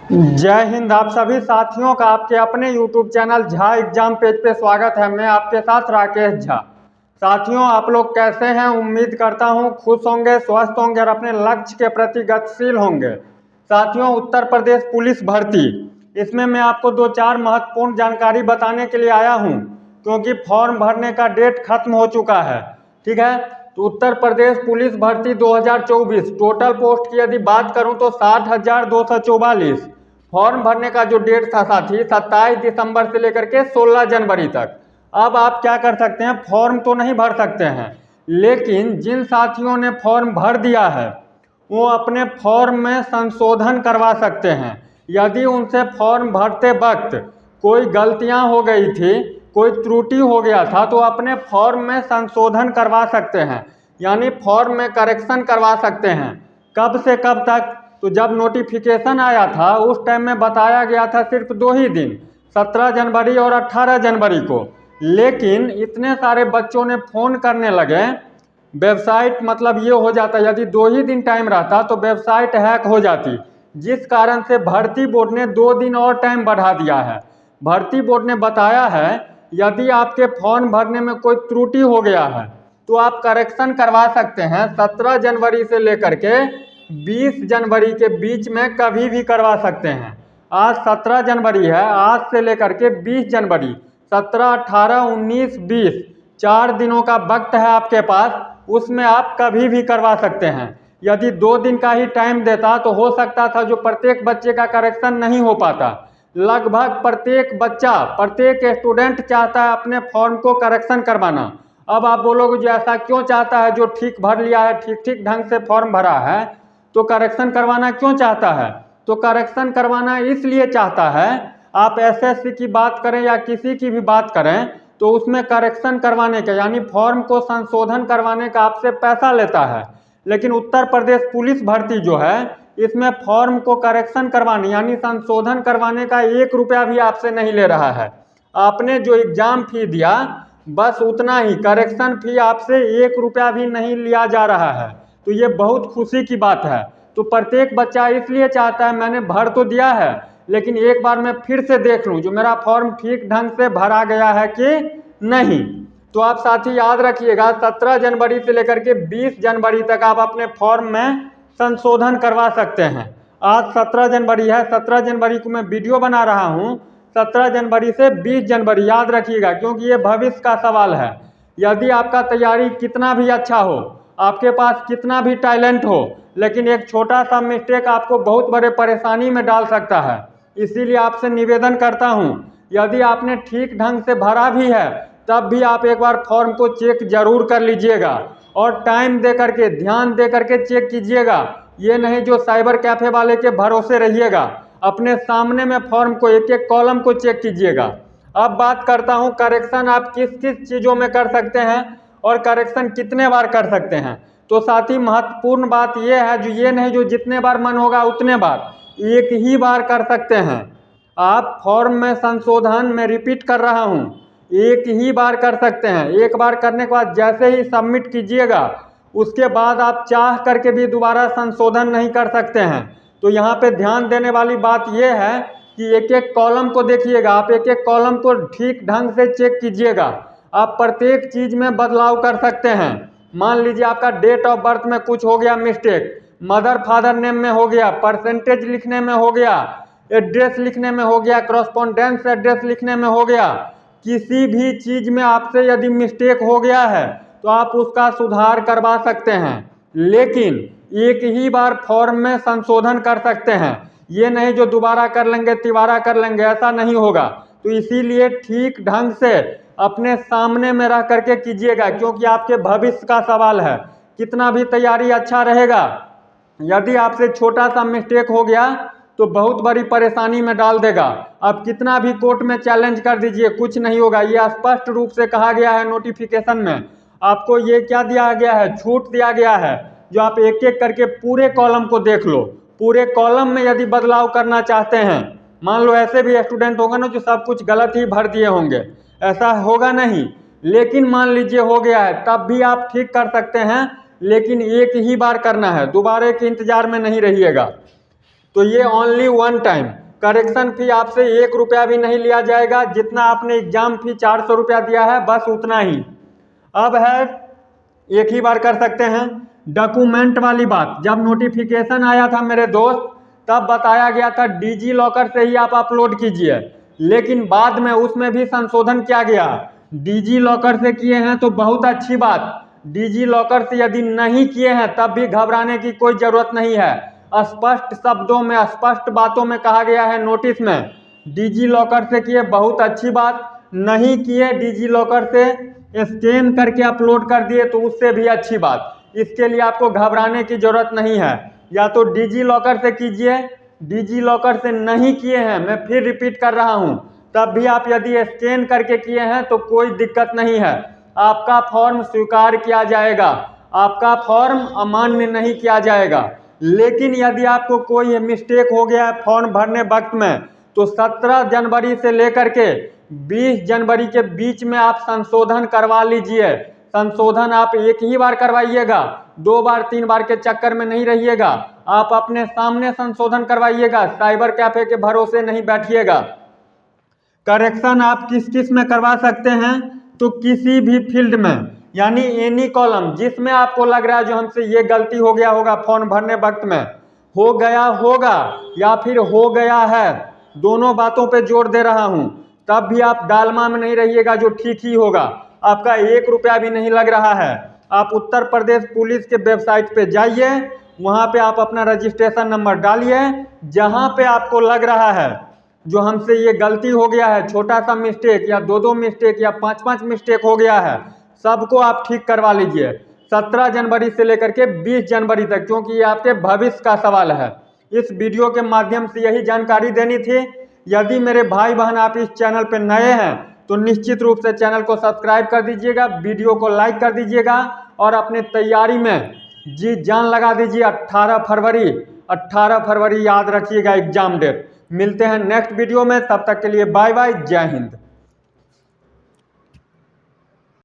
जय हिंद। आप सभी साथियों का आपके अपने YouTube channel Jha exam page पे स्वागत है। मैं आपके साथ राकेश झा। साथियों, आप लोग कैसे हैं? उम्मीद करता हूं खुश होंगे, स्वस्थ होंगे और अपने लक्ष्य के प्रति गतिशील होंगे। साथियों, उत्तर प्रदेश पुलिस भर्ती, इसमें मैं आपको 2-4 महत्वपूर्ण जानकारी बताने के लिए आया हूँ, क्योंकि फॉर्म भरने का डेट खत्म हो चुका है। ठीक है, तो उत्तर प्रदेश पुलिस भर्ती 2024 टोटल पोस्ट की यदि बात करूं तो 60,244। फॉर्म भरने का जो डेट था साथी 27 दिसंबर से लेकर के 16 जनवरी तक। अब आप क्या कर सकते हैं, फॉर्म तो नहीं भर सकते हैं, लेकिन जिन साथियों ने फॉर्म भर दिया है वो अपने फॉर्म में संशोधन करवा सकते हैं। यदि उनसे फॉर्म भरते वक्त कोई गलतियां हो गई थी, कोई त्रुटि हो गया था, तो अपने फॉर्म में संशोधन करवा सकते हैं, यानी फॉर्म में करेक्शन करवा सकते हैं। कब से कब तक? तो जब नोटिफिकेशन आया था उस टाइम में बताया गया था सिर्फ 2 ही दिन, 17 जनवरी और 18 जनवरी को। लेकिन इतने सारे बच्चों ने फ़ोन करने लगे, वेबसाइट मतलब ये हो जाता, यदि 2 ही दिन टाइम रहता तो वेबसाइट हैक हो जाती, जिस कारण से भर्ती बोर्ड ने 2 दिन और टाइम बढ़ा दिया है। भर्ती बोर्ड ने बताया है यदि आपके फॉर्म भरने में कोई त्रुटि हो गया है तो आप करेक्शन करवा सकते हैं। 17 जनवरी से लेकर के 20 जनवरी के बीच में कभी भी करवा सकते हैं। आज 17 जनवरी है, आज से लेकर के 20 जनवरी, 17, 18, 19, 20 4 दिनों का वक्त है आपके पास, उसमें आप कभी भी करवा सकते हैं। यदि 2 दिन का ही टाइम देता तो हो सकता था जो प्रत्येक बच्चे का करेक्शन नहीं हो पाता। लगभग प्रत्येक बच्चा, प्रत्येक स्टूडेंट चाहता है अपने फॉर्म को करेक्शन करवाना। अब आप बोलोगे जो ऐसा क्यों चाहता है, जो ठीक भर लिया है, ठीक ठीक ढंग से फॉर्म भरा है, तो करेक्शन करवाना क्यों चाहता है? तो करेक्शन करवाना इसलिए चाहता है, आप एसएससी की बात करें या किसी की भी बात करें तो उसमें करेक्शन करवाने का, यानी फॉर्म को संशोधन करवाने का आपसे पैसा लेता है। लेकिन उत्तर प्रदेश पुलिस भर्ती जो है, इसमें फॉर्म को करेक्शन करवाने यानी संशोधन करवाने का 1 रुपया भी आपसे नहीं ले रहा है। आपने जो एग्जाम फी दिया बस उतना ही, करेक्शन फी आपसे 1 रुपया भी नहीं लिया जा रहा है। तो ये बहुत खुशी की बात है। तो प्रत्येक बच्चा इसलिए चाहता है मैंने भर तो दिया है, लेकिन एक बार मैं फिर से देख लूं जो मेरा फॉर्म ठीक ढंग से भरा गया है कि नहीं। तो आप साथी याद रखिएगा, 17 जनवरी से लेकर के 20 जनवरी तक आप अपने फॉर्म में संशोधन करवा सकते हैं। आज 17 जनवरी है, 17 जनवरी को मैं वीडियो बना रहा हूँ। 17 जनवरी से 20 जनवरी याद रखिएगा, क्योंकि ये भविष्य का सवाल है। यदि आपका तैयारी कितना भी अच्छा हो, आपके पास कितना भी टैलेंट हो, लेकिन एक छोटा सा मिस्टेक आपको बहुत बड़े परेशानी में डाल सकता है। इसीलिए आपसे निवेदन करता हूँ, यदि आपने ठीक ढंग से भरा भी है तब भी आप एक बार फॉर्म को चेक जरूर कर लीजिएगा और टाइम दे करके, ध्यान दे करके चेक कीजिएगा। ये नहीं जो साइबर कैफे वाले के भरोसे रहिएगा, अपने सामने में फॉर्म को एक एक कॉलम को चेक कीजिएगा। अब बात करता हूँ करेक्शन आप किस किस चीज़ों में कर सकते हैं और करेक्शन कितने बार कर सकते हैं। तो साथी महत्वपूर्ण बात यह है, जो ये नहीं जो जितने बार मन होगा उतने बार, एक ही बार कर सकते हैं आप। फॉर्म में संशोधन में रिपीट कर रहा हूँ, एक ही बार कर सकते हैं। एक बार करने के बाद जैसे ही सबमिट कीजिएगा उसके बाद आप चाह करके भी दोबारा संशोधन नहीं कर सकते हैं। तो यहाँ पे ध्यान देने वाली बात यह है कि एक एक कॉलम को देखिएगा, आप एक एक कॉलम को ठीक ढंग से चेक कीजिएगा। आप प्रत्येक चीज़ में बदलाव कर सकते हैं। मान लीजिए आपका डेट ऑफ बर्थ में कुछ हो गया मिस्टेक, मदर फादर नेम में हो गया, परसेंटेज लिखने में हो गया, एड्रेस लिखने में हो गया, करस्पॉन्डेंस एड्रेस लिखने में हो गया, किसी भी चीज़ में आपसे यदि मिस्टेक हो गया है तो आप उसका सुधार करवा सकते हैं। लेकिन एक ही बार फॉर्म में संशोधन कर सकते हैं, ये नहीं जो दोबारा कर लेंगे तिबारा कर लेंगे, ऐसा नहीं होगा। तो इसीलिए ठीक ढंग से अपने सामने में रह करके कीजिएगा, क्योंकि आपके भविष्य का सवाल है। कितना भी तैयारी अच्छा रहेगा, यदि आपसे छोटा सा मिस्टेक हो गया तो बहुत बड़ी परेशानी में डाल देगा। आप कितना भी कोर्ट में चैलेंज कर दीजिए, कुछ नहीं होगा। ये स्पष्ट रूप से कहा गया है नोटिफिकेशन में, आपको ये क्या दिया गया है, छूट दिया गया है, जो आप एक एक करके पूरे कॉलम को देख लो। पूरे कॉलम में यदि बदलाव करना चाहते हैं, मान लो ऐसे भी स्टूडेंट होंगे ना जो सब कुछ गलत ही भर दिए होंगे, ऐसा होगा नहीं, लेकिन मान लीजिए हो गया है, तब भी आप ठीक कर सकते हैं। लेकिन एक ही बार करना है, दोबारा के इंतजार में नहीं रहिएगा। तो ये ओनली वन टाइम। करेक्शन फी आपसे 1 रुपया भी नहीं लिया जाएगा, जितना आपने एग्जाम फी 400 रुपया दिया है बस उतना ही। अब है एक ही बार कर सकते हैं। डॉक्यूमेंट वाली बात, जब नोटिफिकेशन आया था मेरे दोस्त तब बताया गया था डिजी लॉकर से ही आप अपलोड कीजिए, लेकिन बाद में उसमें भी संशोधन किया गया। डिजी लॉकर से किए हैं तो बहुत अच्छी बात, डिजी लॉकर से यदि नहीं किए हैं तब भी घबराने की कोई ज़रूरत नहीं है। स्पष्ट शब्दों में स्पष्ट बातों में कहा गया है नोटिस में, डिजी लॉकर से किए बहुत अच्छी बात, नहीं किए डिजी लॉकर से स्कैन करके अपलोड कर दिए तो उससे भी अच्छी बात। इसके लिए आपको घबराने की ज़रूरत नहीं है। या तो डिजी लॉकर से कीजिए, डिजी लॉकर से नहीं किए हैं, मैं फिर रिपीट कर रहा हूं, तब भी आप यदि स्कैन करके किए हैं तो कोई दिक्कत नहीं है, आपका फॉर्म स्वीकार किया जाएगा, आपका फॉर्म अमान्य नहीं किया जाएगा। लेकिन यदि आपको कोई मिस्टेक हो गया है फॉर्म भरने वक्त में तो 17 जनवरी से लेकर के 20 जनवरी के बीच में आप संशोधन करवा लीजिए। संशोधन आप एक ही बार करवाइएगा, 2 बार 3 बार के चक्कर में नहीं रहिएगा। आप अपने सामने संशोधन करवाइएगा, साइबर कैफे के भरोसे नहीं बैठिएगा। करेक्शन आप किस किस में करवा सकते हैं, तो किसी भी फील्ड में, यानी एनी कॉलम जिसमें आपको लग रहा है जो हमसे ये गलती हो गया होगा फॉर्म भरने वक्त में, हो गया होगा या फिर हो गया है, दोनों बातों पे जोर दे रहा हूँ, तब भी आप डालमा में नहीं रहिएगा, जो ठीक ही होगा। आपका 1 रुपया भी नहीं लग रहा है। आप उत्तर प्रदेश पुलिस के वेबसाइट पे जाइए, वहाँ पे आप अपना रजिस्ट्रेशन नंबर डालिए, जहाँ पे आपको लग रहा है जो हमसे ये गलती हो गया है, छोटा सा मिस्टेक या 2-2 मिस्टेक या 5-5 मिस्टेक हो गया है, सबको आप ठीक करवा लीजिए 17 जनवरी से लेकर के 20 जनवरी तक, क्योंकि ये आपके भविष्य का सवाल है। इस वीडियो के माध्यम से यही जानकारी देनी थी। यदि मेरे भाई बहन आप इस चैनल पर नए हैं तो निश्चित रूप से चैनल को सब्सक्राइब कर दीजिएगा, वीडियो को लाइक कर दीजिएगा और अपने तैयारी में जी जान लगा दीजिए। 18 फरवरी याद रखिएगा एग्जाम डेट। मिलते हैं नेक्स्ट वीडियो में, तब तक के लिए बाय बाय, जय हिंद।